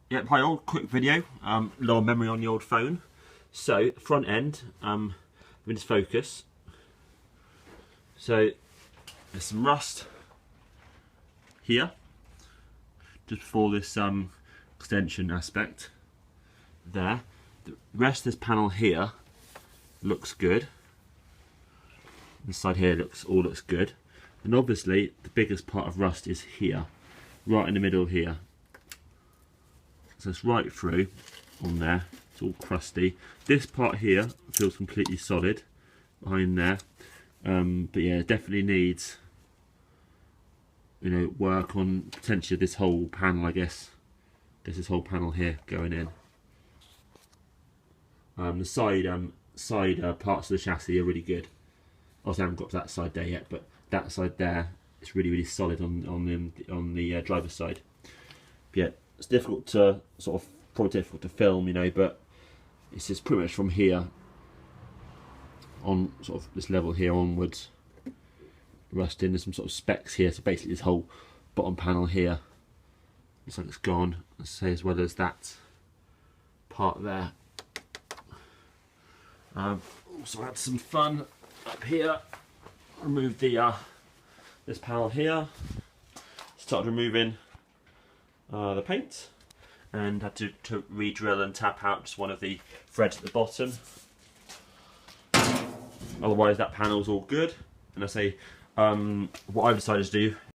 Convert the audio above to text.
Yep, hi all, quick video, lower memory on the old phone. So, front end, let me just focus. So, there's some rust here, just before this extension aspect there. The rest of this panel here looks good. This side here all looks good. And obviously, the biggest part of rust is here, right in the middle here. So it's right through on there, it's all crusty. This part here feels completely solid behind there. But yeah, it definitely needs, you know, work on potentially this whole panel, I guess. There's this whole panel here going in. The side parts of the chassis are really good. Obviously, I haven't got to that side there yet, but that side there is really solid on the driver's side. But yeah, it's difficult to probably difficult to film, you know, but it's just pretty much from here on sort of this level here onwards. Rusting, there's some sort of specks here, so basically this whole bottom panel here looks like it's gone, let's say, as well as that part there. Also had some fun up here, removed the this panel here, started removing the paint, and had to re-drill and tap out just one of the threads at the bottom. Otherwise that panel's all good. And I say, what I've decided to do